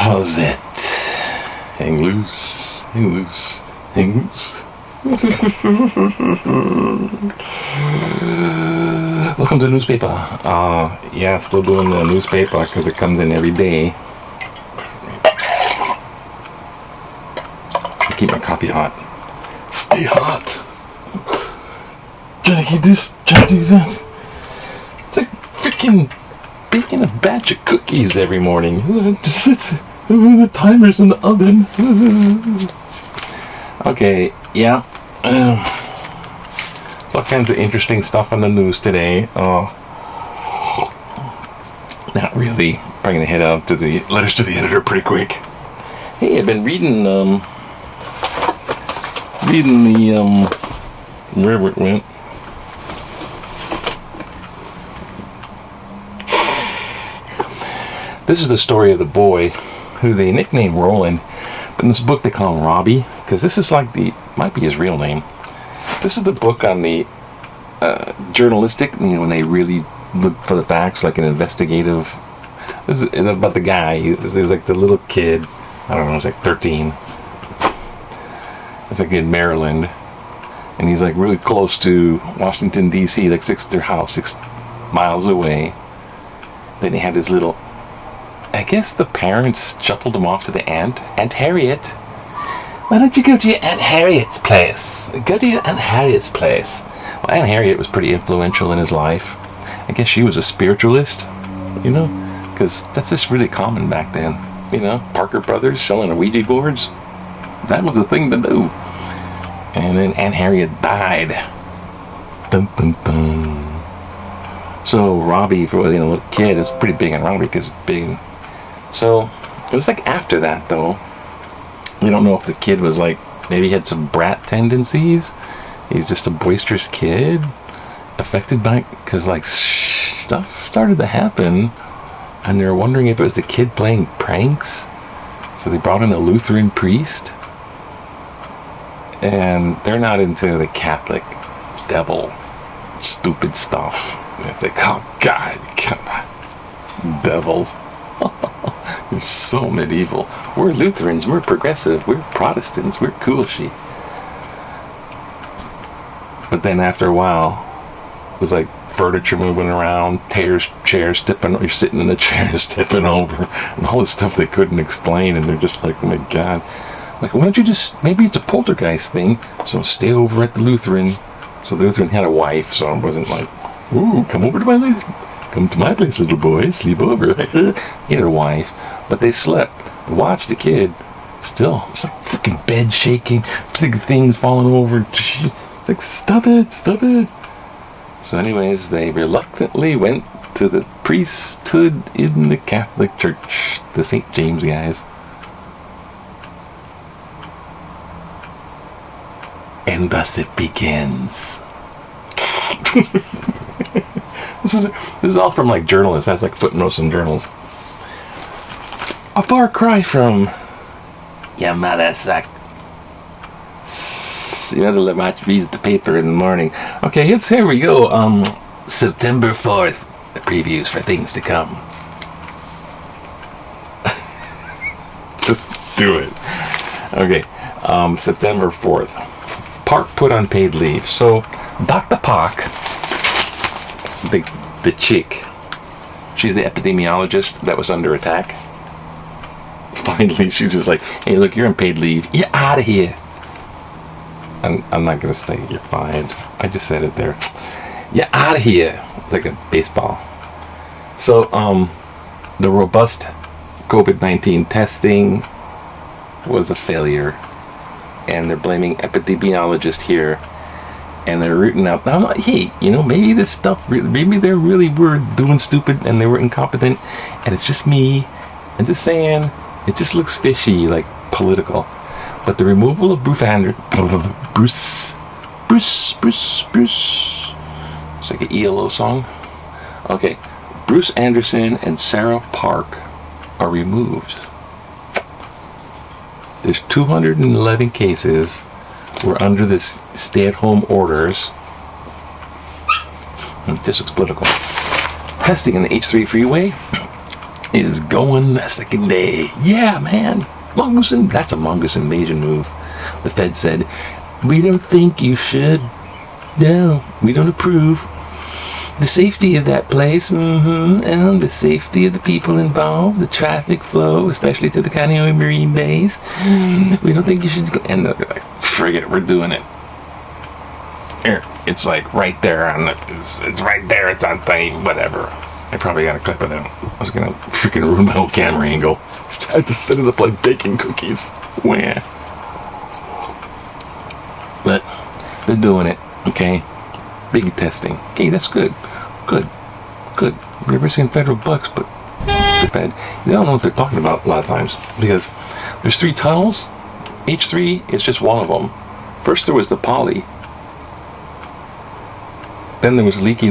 How's it? Hang loose, hang loose, hang loose. Welcome to the newspaper. Yeah, still doing the newspaper because it comes in every day. Keep my coffee hot. Stay hot. Trying to keep this, trying to do that. It's like freaking baking a batch of cookies every morning. The timer's in the oven. Okay, yeah. There's all kinds of interesting stuff on the news today. Not really. I'm going to head out to the letters to the editor pretty quick. Hey, I've been reading the wherever it went. This is the story of the boy who they nicknamed Roland, but in this book they call him Robbie, because this is like might be his real name. This is the book on the journalistic, when they really look for the facts, like an investigative. This is about the guy. He's like the little kid. I don't know. He's like 13. It's like in Maryland, and he's like really close to Washington D.C., like their house 6 miles away. Then he had his little. I guess the parents shuffled him off to the Aunt Harriet. Why don't you go to your Aunt Harriet's place? Go to your Aunt Harriet's place. Well, Aunt Harriet was pretty influential in his life. I guess she was a spiritualist, because that's just really common back then. Parker Brothers selling Ouija boards. That was the thing to do. And then Aunt Harriet died. Dun, dun, dun. So Robbie, for a little kid, is pretty big on Robbie because it's big. So it was like after that, though. We don't know if the kid was like, maybe he had some brat tendencies. He's just a boisterous kid affected by, because like stuff started to happen, and they were wondering if it was the kid playing pranks. So they brought in a Lutheran priest, and they're not into the Catholic devil stupid stuff. It's like, oh God, come on, devils. You're so medieval. We're Lutherans, we're progressive, we're Protestants, we're cool shit. But then after a while, it was like furniture moving around, chairs tipping, you're sitting in the chairs tipping over, and all this stuff they couldn't explain, and they're just like, oh my God. Like, why don't you just, maybe it's a poltergeist thing, so stay over at the Lutheran. So the Lutheran had a wife, so it wasn't like, ooh, come to my place, little boy, sleep over. He had a wife, but they slept. They watched the kid. Still, it's like freaking bed shaking, things falling over. It's like, stop it. So anyways, they reluctantly went to the priesthood in the Catholic Church, the St. James guys. And thus it begins. This is all from like journalists. That's like footnotes in journals. A far cry from your mother suck. Your mother reads the paper in the morning. Okay, here we go. September 4th. The previews for things to come. Just do it. Okay. September 4th. Park put on paid leave. So Dr. Park, the chick, she's the epidemiologist that was under attack. Finally, she's just like, hey, look, you're on paid leave. You're out of here. I'm not going to say you're fired. I just said it there. You're out of here. Like a baseball. So, the robust COVID-19 testing was a failure. And they're blaming epidemiologists here. And they're rooting out, I'm like, hey, maybe this stuff, maybe they really were doing stupid and they were incompetent, and it's just me. I'm just saying, it just looks fishy, like political. But the removal of Bruce. It's like an ELO song. Okay, Bruce Anderson and Sarah Park are removed. There's 211 cases. We're under this stay-at-home orders. This looks political. Testing in the H3 freeway is going the second day. Yeah, man. Mongoose, that's a mongoose invasion move. The Fed said, we don't think you should. No, we don't approve. The safety of that place, and the safety of the people involved, the traffic flow, especially to the Kaneohe Marine Base. We don't think you should go. And they're like, frig it, we're doing it. Here, it's like right there on the, it's right there, it's on thing, whatever. I probably gotta clip it out. I was gonna freaking ruin my whole camera angle. I had to set it up like baking cookies. Wah. But they're doing it, okay? Big testing. Okay, that's good. Good. We're risking federal bucks, but the Fed, they don't know what they're talking about a lot of times, because there's 3 tunnels. H3 is just one of them. First there was the poly. Then there was leaky.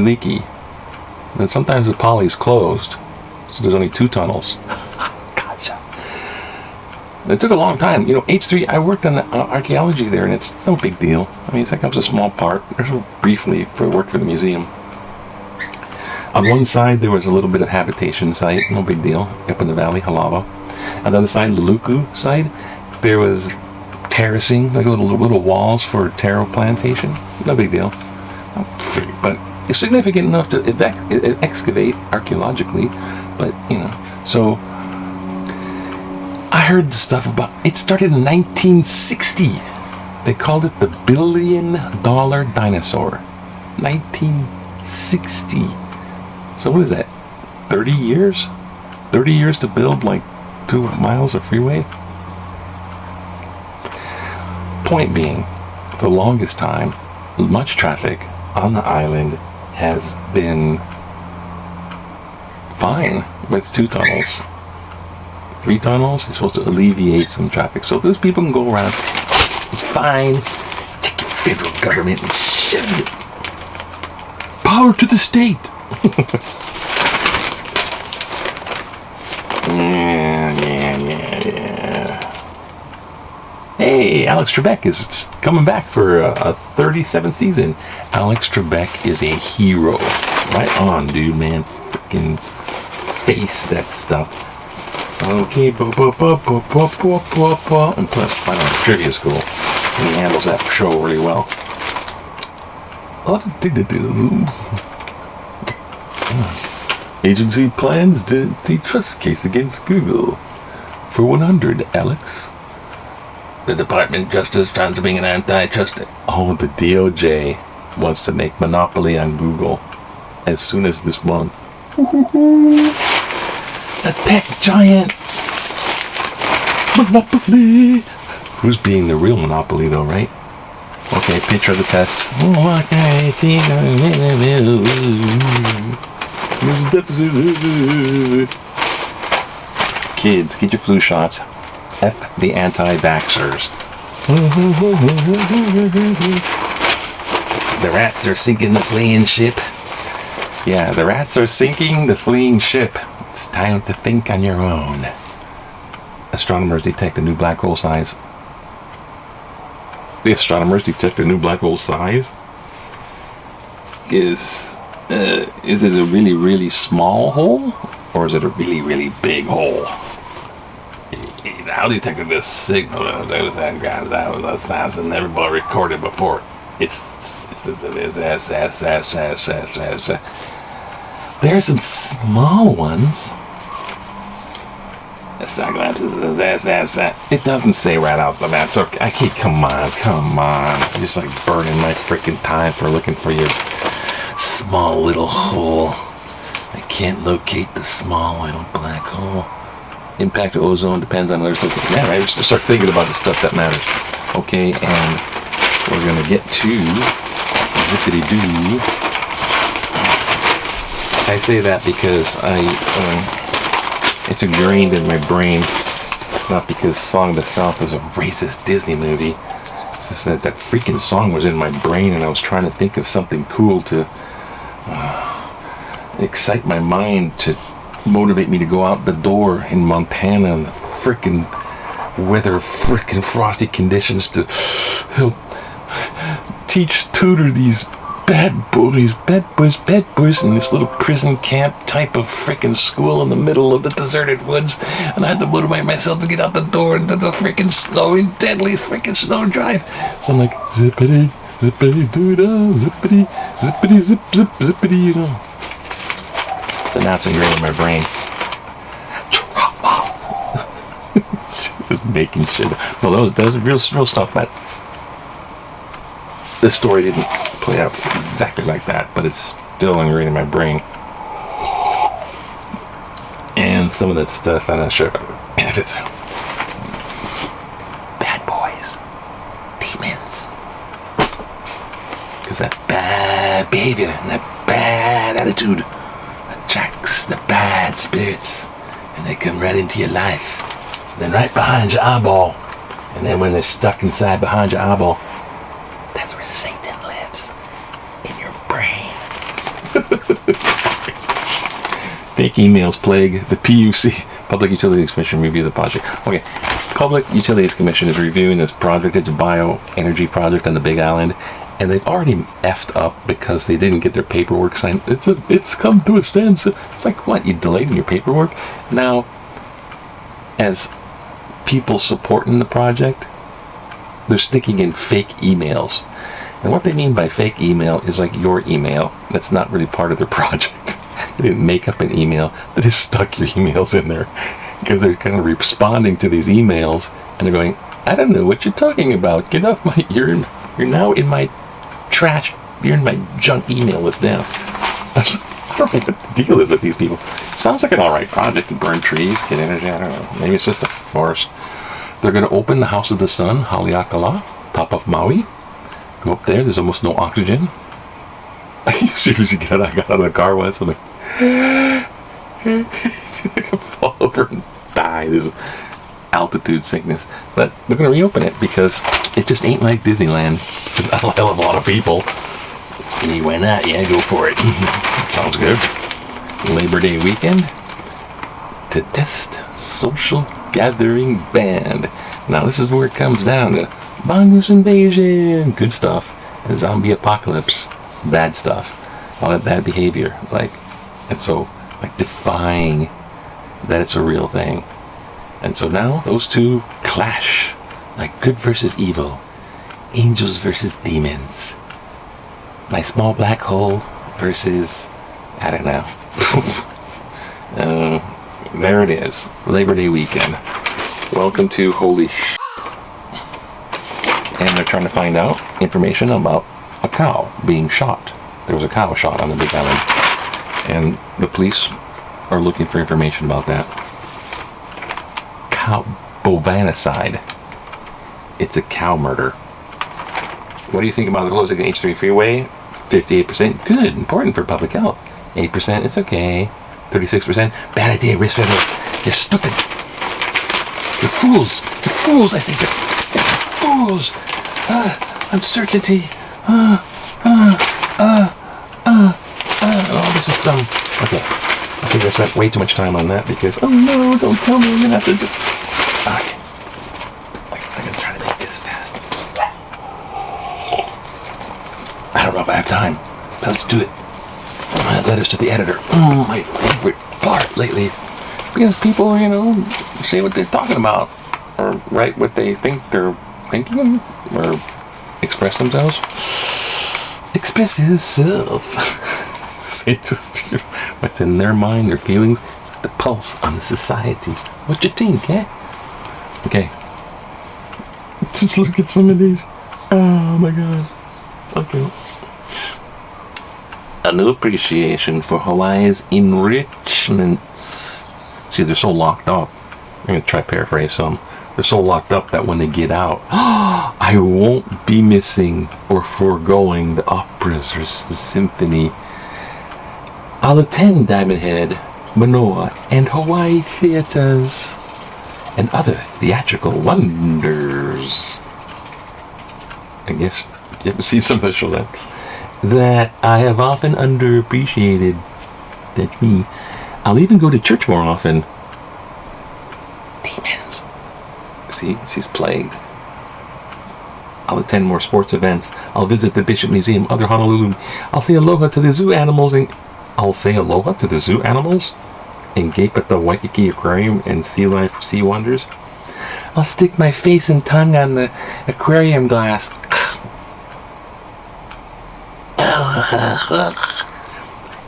Then sometimes the poly is closed, so there's only 2 tunnels. Gotcha. It took a long time. You know, H3, I worked on the archaeology there, and it's no big deal. I mean, it's like, it was a small part. There's briefly for work for the museum. On one side, there was a little bit of habitation site, no big deal, up in the valley, Halava. On the other side, Luluku side, there was terracing, like little walls for taro plantation. No big deal. But it's significant enough to excavate archaeologically. But, you know, so I heard stuff about, it started in 1960. They called it the $1 billion dinosaur. 1960. So what is that? 30 years? 30 years to build like 2 miles of freeway? Point being, for the longest time, much traffic on the island has been fine with 2 tunnels. 3 tunnels is supposed to alleviate some traffic. So those people can go around. It's fine. Take your federal government and shove it. Power to the state. Yeah. Hey, Alex Trebek is coming back for a 37th season. Alex Trebek is a hero. Right on, dude, man. Freaking face that stuff. Okay, and plus, I know, trivia school. And he handles that show really well. Agency plans the trust case against Google for 100, Alex. The Department of Justice trying to bring an antitrust. Oh, the DOJ wants to make monopoly on Google as soon as this month. The tech giant monopoly. Who's being the real monopoly, though, right? Okay, picture of the test. Kids, get your flu shots. F the anti-vaxxers. The rats are sinking the fleeing ship. Yeah, the rats are sinking the fleeing ship. It's time to think on your own. Astronomers detect a new black hole size. The astronomers detect a new black hole size? Is it a really, really small hole? Or is it a really, really big hole? How detected this signal? Those grams out of the sounds that never been recorded before. It's there's some small ones. It doesn't say right out the bat. So I keep, come on. You're just like burning my freaking time for looking for your small little hole. I can't locate the small little black hole. Impact of ozone depends on other stuff. Man, I just start thinking about the stuff that matters. Okay, and we're gonna get to zippity-doo. I say that because it's ingrained in my brain. It's not because Song of the South is a racist Disney movie. It's just that freaking song was in my brain, and I was trying to think of something cool to excite my mind, to motivate me to go out the door in Montana in the frickin' weather, frickin' frosty conditions, to help tutor these bad boys in this little prison camp type of freaking school in the middle of the deserted woods, and I had to motivate myself to get out the door into the freaking snowing, deadly freaking snow drive. So I'm like, zippity, zippity, doo-dah, zippity, zippity, zip, zip, zippity, you know. So now it's ingrained in my brain. Just making shit. No, that was real stuff, but this story didn't play out exactly like that, but it's still ingrained in my brain. And some of that stuff, I'm not sure if it's bad boys, demons, because that bad behavior and that bad attitude attracts the bad spirits, and they come right into your life, then right behind your eyeball, and then when they're stuck inside behind your eyeball, that's where Satan lives, in your brain. Fake emails plague the PUC, Public Utilities Commission, review the project. Okay, Public Utilities Commission is reviewing this project. It's a bioenergy project on the Big Island, and they've already effed up because they didn't get their paperwork signed. It's come to a standstill. It's like, what, you delayed your paperwork? Now, as people supporting the project, they're sticking in fake emails. And what they mean by fake email is like your email that's not really part of their project. They didn't make up an email. They just stuck your emails in there because they're kind of responding to these emails, and they're going, I don't know what you're talking about. Get off my, you're now in my trash, you're in my junk email list now. I don't know what the deal is with these people. Sounds like an alright project. Burn trees, get energy, I don't know. Maybe it's just a farce. They're going to open the House of the Sun, Haleakala, top of Maui. Go up there's almost no oxygen. I seriously got out of the car once, I'm like, I could fall over and die. There's altitude sickness. But they're going to reopen it because it just ain't like Disneyland. There's a hell of a lot of people. Hey, why not? Yeah, go for it. Sounds good. Labor Day weekend to test social gathering ban. Now this is where it comes down to mongoose invasion, good stuff, and zombie apocalypse, bad stuff, all that bad behavior, and so defying that it's a real thing. And so now those two clash, like good versus evil, angels versus demons, my small black hole versus, I don't know. There it is, Labor Day weekend. Welcome to holy sh**. And they're trying to find out information about a cow being shot. There was a cow shot on the Big Island, and the police are looking for information about that. Cow bovinicide. It's a cow murder. What do you think about the closing H3 freeway? 58%, good, important for public health. 8%, it's okay. 36%, bad idea, risk federal. You're stupid. You're fools. You're fools, I say. You're fools. Uncertainty. Oh, this is dumb. Okay. I think I spent way too much time on that because, oh no, don't tell me I'm going to have to do... Okay. I'm going to try to make this fast. I don't know if I have time, but let's do it. Letters to the editor. My favorite part lately. Because people, say what they're talking about, or write what they think they're thinking, or express themselves. Express yourself. Say just what's in their mind, their feelings. It's the pulse on the society. What you think, eh? Okay. Just look at some of these. Oh my god. Okay. A new appreciation for Hawaii's enrichments. See, they're so locked up. I'm going to try to paraphrase some. They're so locked up that when they get out, I won't be missing or foregoing the operas or the symphony. I'll attend Diamond Head, Manoa, and Hawaii theaters and other theatrical wonders. I guess you ever seen some of the shows that I have often underappreciated. That's me. I'll even go to church more often. Demons. See, she's plagued. I'll attend more sports events. I'll visit the Bishop Museum, other Honolulu. I'll say aloha to the zoo animals and gape at the Waikiki Aquarium and sea life, sea wonders. I'll stick my face and tongue on the aquarium glass.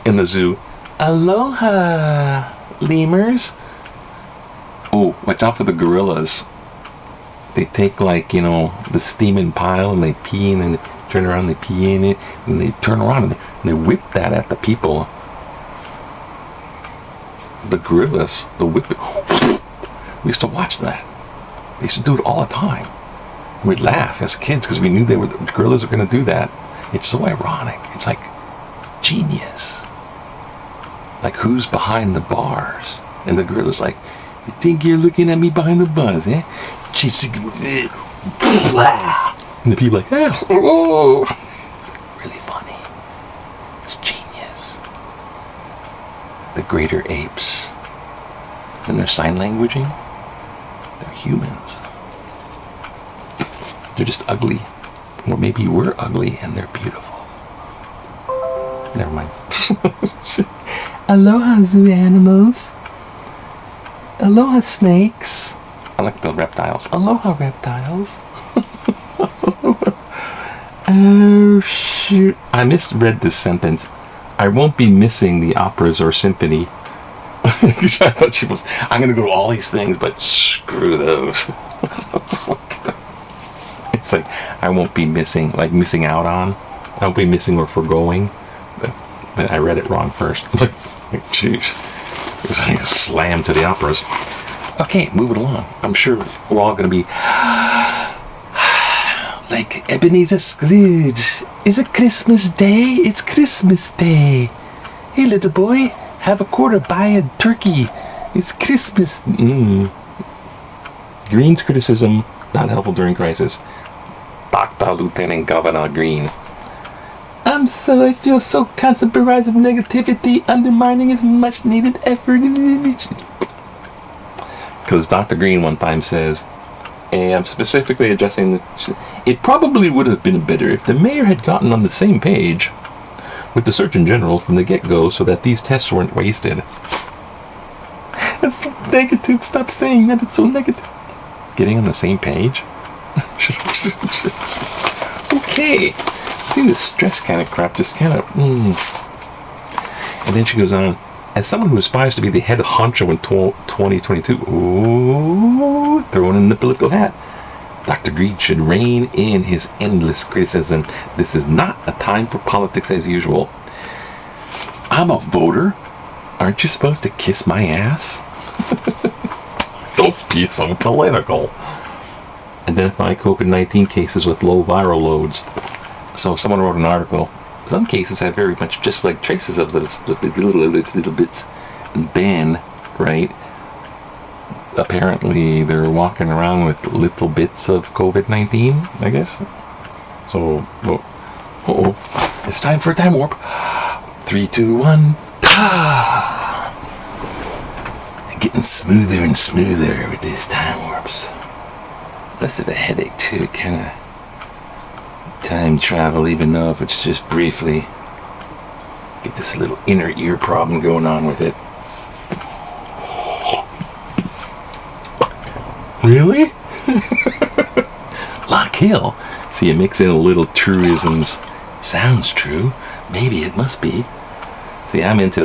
In the zoo. Aloha, lemurs. Oh, watch out for the gorillas. They take the steaming pile and they pee and then turn around and they pee in it and they turn around and they whip that at the people. The gorillas, the whip. We used to watch that. They used to do it all the time. We'd laugh as kids because we knew the gorillas were going to do that. It's so ironic. It's like genius. Like who's behind the bars? And the gorilla's like, you think you're looking at me behind the bars, eh? And the people are like, oh. It's really funny. It's genius. The greater apes. Then their sign languaging. They're humans. They're just ugly. Or maybe we're ugly and they're beautiful. Never mind. Aloha Zoo Animals. Aloha snakes. I like the reptiles. Aloha reptiles. Oh shoot. I misread this sentence. I won't be missing the operas or symphony. I thought she was, I'm going to go to all these things, but screw those. It's like, I won't be missing, like missing out on. I won't be missing or foregoing. But I read it wrong first. Like, jeez. It was like a slam to the operas. Okay, moving along. I'm sure we're all going to be like Ebenezer Scrooge. Is it Christmas Day? It's Christmas Day. Hey, little boy, have a quarter, buy a turkey. It's Christmas. Green's criticism, not helpful during crisis. Dr. Lieutenant Governor Green. I feel so constant barrage of negativity undermining his much needed effort. Because Dr. Green one time says, and I'm specifically addressing it probably would have been better if the mayor had gotten on the same page with the Surgeon General from the get-go so that these tests weren't wasted. That's so negative. Stop saying that. It's so negative. Getting on the same page? Okay. I think this stress kind of crap just kind of... And then she goes on, as someone who aspires to be the head honcho in 2022, ooh, throwing in the political hat, Dr. Green should rein in his endless criticism. This is not a time for politics as usual. I'm a voter. Aren't you supposed to kiss my ass? Don't be so political. Identify COVID-19 cases with low viral loads. So someone wrote an article. Some cases have very much just like traces of this little bits. And then, right, apparently they're walking around with little bits of COVID-19, I guess. So, it's time for a time warp. 3, 2, 1. Getting smoother and smoother with these time warps. Less of a headache too, kind of time travel, even though if it's just briefly. Get this little inner ear problem going on with it. Really? Lock Hill. See, you mix in a little truisms. Sounds true. Maybe it must be. See, I'm into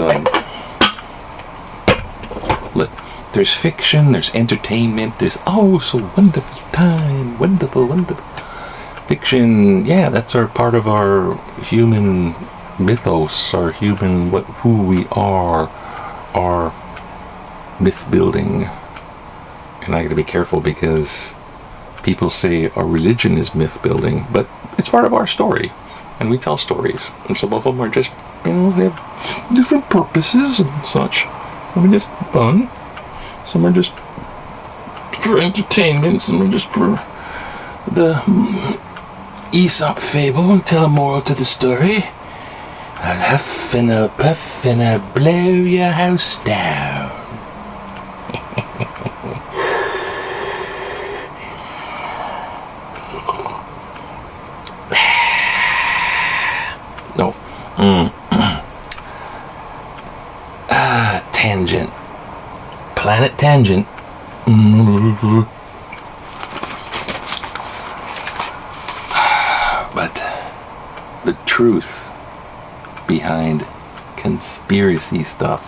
look, there's fiction, there's entertainment, there's so wonderful time, wonderful. Fiction, yeah, that's part of our human mythos, our human, who we are, our myth building. And I gotta be careful because people say our religion is myth building, but it's part of our story, and we tell stories, and some of them are just, they have different purposes and such. Some are just fun, some are just for entertainment, some are just for the Aesop fable and tell a moral to the story. I'll huff and I'll puff and I'll blow your house down. Tangent. Planet Tangent. But the truth behind conspiracy stuff,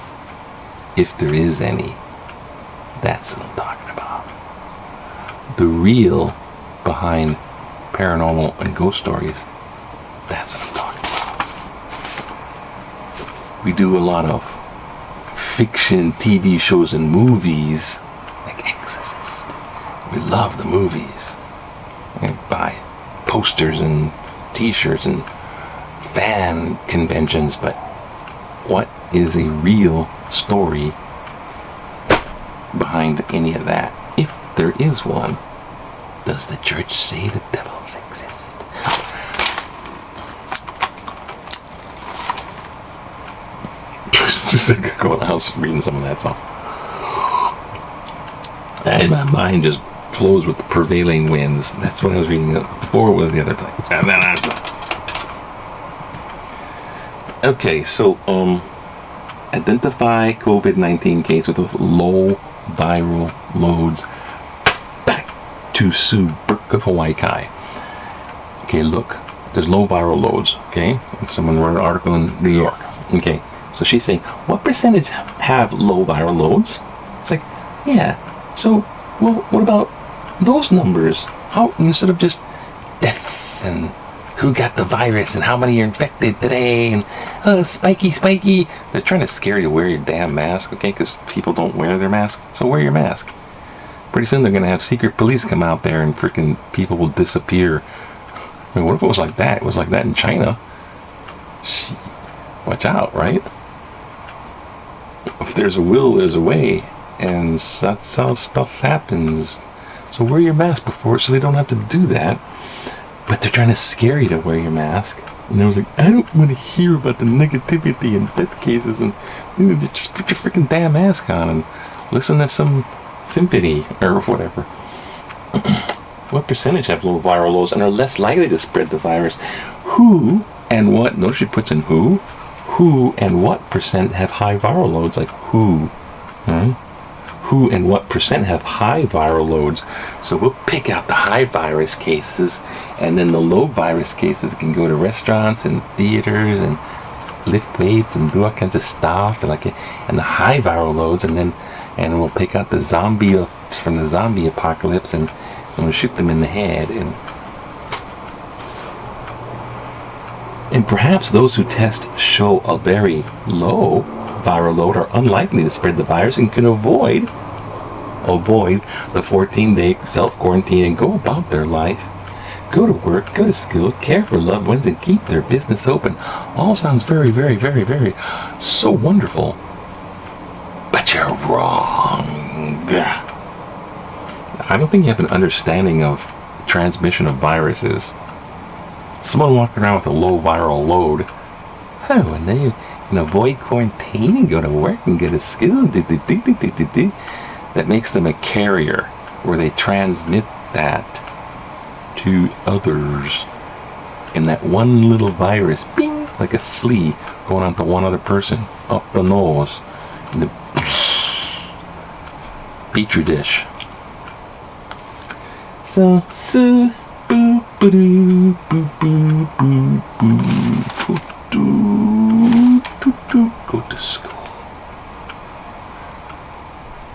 if there is any, that's what I'm talking about. The real behind paranormal and ghost stories, that's what I'm talking about. We do a lot of fiction TV shows and movies like Exorcist. We love the movies. We buy posters and t-shirts and fan conventions, but what is a real story behind any of that? If there is one, does the church say the devils exist? Just go in the house reading some of that stuff. And my mind just flows with the prevailing winds. That's what I was reading before. It was the other time. And then okay, so identify COVID-19 cases with low viral loads. Back to Sue Burke of Hawaii Kai. Okay, look, there's low viral loads. Okay, someone wrote an article in New York. Okay, so she's saying, what percentage have low viral loads? It's like, yeah. So, well, what about those numbers? How, instead of just death and who got the virus and how many are infected today and spiky, they're trying to scare you to wear your damn mask, okay? Because people don't wear their mask, so wear your mask. Pretty soon they're going to have secret police come out there and freaking people will disappear. I mean, what if it was like that? It was like that in China. Watch out, right? If there's a will, there's a way. And that's how stuff happens. So wear your mask before, so they don't have to do that. But they're trying to scare you to wear your mask. And I was like, I don't want to hear about the negativity and death cases. And just put your freaking damn mask on and listen to some symphony or whatever. What percentage have low viral loads and are less likely to spread the virus? Who and what? Notice she puts in who. Who and what percent have high viral loads? Like who? Who and what percent have high viral loads? So we'll pick out the high virus cases, and then the low virus cases can go to restaurants and theaters and lift weights and do all kinds of stuff, and the high viral loads, and we'll pick out the zombie from the zombie apocalypse, and we'll shoot them in the head, and perhaps those who test show a very low viral load are unlikely to spread the virus and can avoid the 14-day self-quarantine and go about their life. Go to work, go to school, care for loved ones, and keep their business open. All sounds very, very, very, very so wonderful. But you're wrong. I don't think you have an understanding of transmission of viruses. Someone walking around with a low viral load, and they can avoid quarantine and go to work and go to school. That makes them a carrier, where they transmit that to others. And that one little virus, bing, like a flea going onto one other person, up the nose, in the petri dish. So, boo, boo, doo, boo, boo, boo, boo, go to school.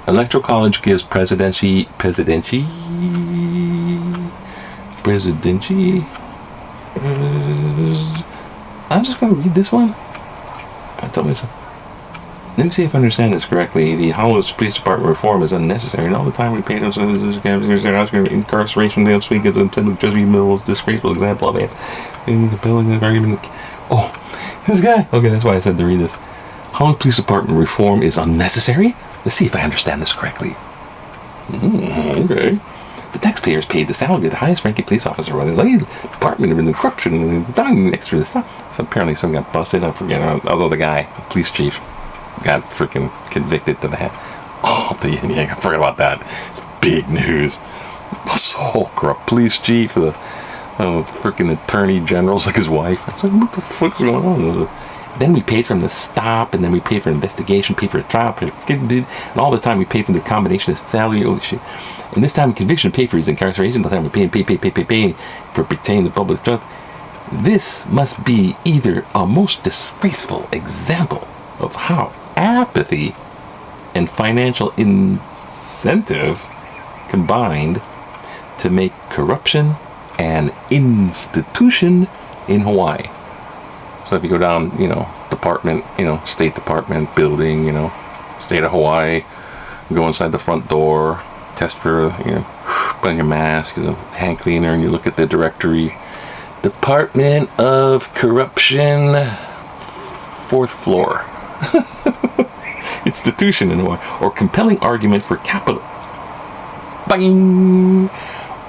Electoral College gives presidency. I'm just going to read this one. I told myself. Let me see if I understand this correctly. The Honolulu Police Department reform is unnecessary, and all the time we pay those incarceration. They'll speak of the just be disgraceful example of it. Oh, this guy. Okay, that's why I said to read this. Honolulu Police Department reform is unnecessary. Let's see if I understand this correctly. Okay. The taxpayers paid the salary of the highest ranking police officer while the department of the corruption and next to the stuff. So apparently someone got busted. I forget. Although the guy, the police chief, got freaking convicted to that. Oh, I forgot about that. It's big news. So corrupt. Police chief, the freaking attorney general's like his wife. I was like, what the fuck's going on? Then we paid for him to stop, and then we paid for investigation, paid for a trial, and all this time we paid for the combination of salary, holy shit. And this time conviction, paid for his incarceration, the time we pay for retaining the public trust. This must be either a most disgraceful example of how apathy and financial incentive combined to make corruption an institution in Hawaii. So if you go down, department, State Department building, State of Hawaii, go inside the front door, test for, put on your mask, hand cleaner, and you look at the directory. Department of Corruption, 4th floor. Institution in Hawaii. Or compelling argument for capital. Bang!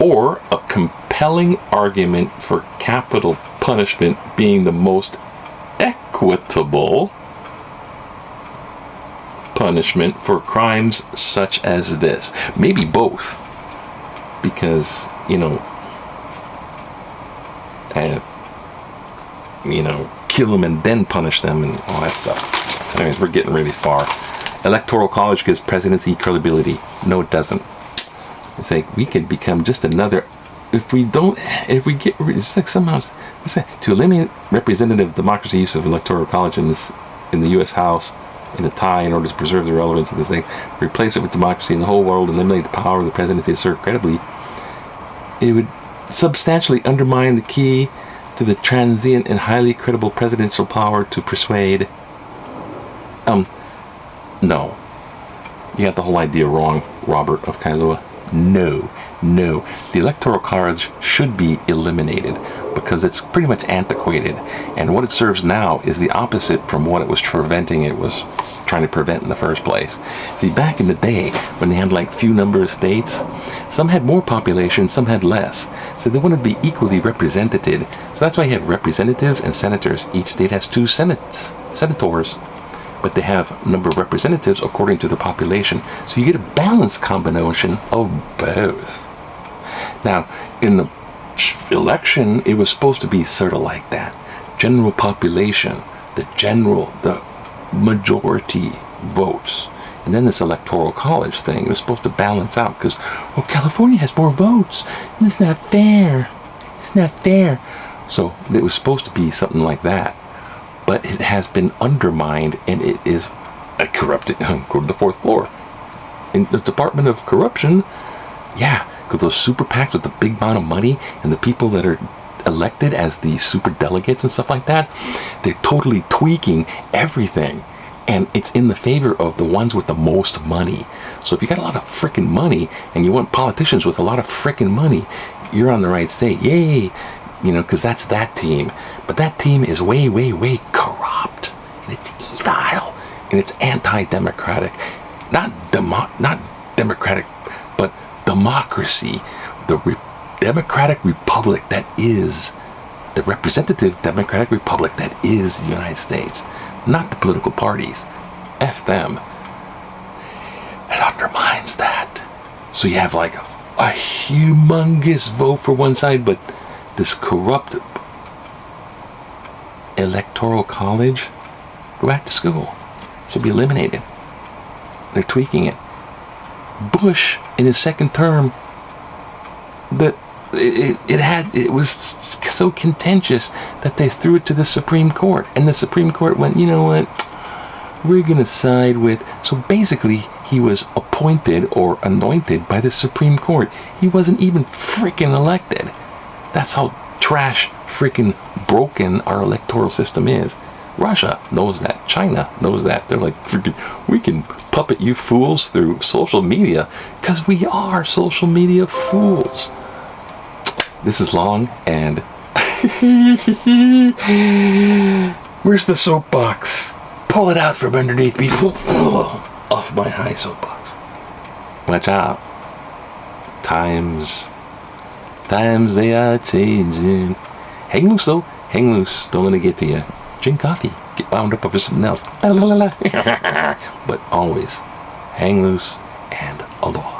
Or a compelling argument for capital punishment being the most equitable punishment for crimes such as this. Maybe both. Because, kill them and then punish them and all that stuff. Anyways, we're getting really far. Electoral College gives presidency credibility. No, it doesn't. It's like we could become just another. It's like somehow to eliminate representative democracy use of Electoral College in the U.S. House in a tie in order to preserve the relevance of this thing, replace it with democracy in the whole world, eliminate the power of the presidency to serve credibly. It would substantially undermine the key to the transient and highly credible presidential power to persuade. No. You got the whole idea wrong, Robert of Kailua. No. The Electoral College should be eliminated because it's pretty much antiquated, and what it serves now is the opposite from what it was trying to prevent in the first place. See, back in the day when they had few number of states, some had more population, some had less, so they wanted to be equally represented. So that's why you have representatives and senators. Each state has 2 senators, but they have number of representatives according to the population, so you get a balanced combination of both. Now, in the election, it was supposed to be sort of like that. General population, the majority votes. And then this Electoral College thing, it was supposed to balance out because, California has more votes. And it's not fair. So it was supposed to be something like that. But it has been undermined, and it is a corrupted. Go to the 4th floor. In the Department of Corruption, because those super PACs with the big amount of money and the people that are elected as the super delegates and stuff like that, they're totally tweaking everything. And it's in the favor of the ones with the most money. So if you got a lot of freaking money and you want politicians with a lot of freaking money, you're on the right state. Yay! Because that's that team. But that team is way, way, way corrupt. And it's evil. And it's anti-democratic. Not democratic, but democracy. The democratic republic that is the representative democratic republic that is the United States. Not the political parties. F them. It undermines that. So you have a humongous vote for one side, but this corrupt Electoral College, go back to school. Should be eliminated. They're tweaking it. Bush, in his second term, it was so contentious that they threw it to the Supreme Court, and the Supreme Court went, you know what, we're gonna side with. So basically he was appointed or anointed by the Supreme Court. He wasn't even freaking elected. That's how trash freaking broken our electoral system is. Russia knows that. China knows that. They're like, freaking, we can puppet you fools through social media because we are social media fools. This is long and where's the soapbox? Pull it out from underneath me. Off my high soapbox. Watch out. Times they are changing. Hang loose though. Hang loose. Don't let it get to you. Drink coffee. Get wound up over something else. But always hang loose and aloha.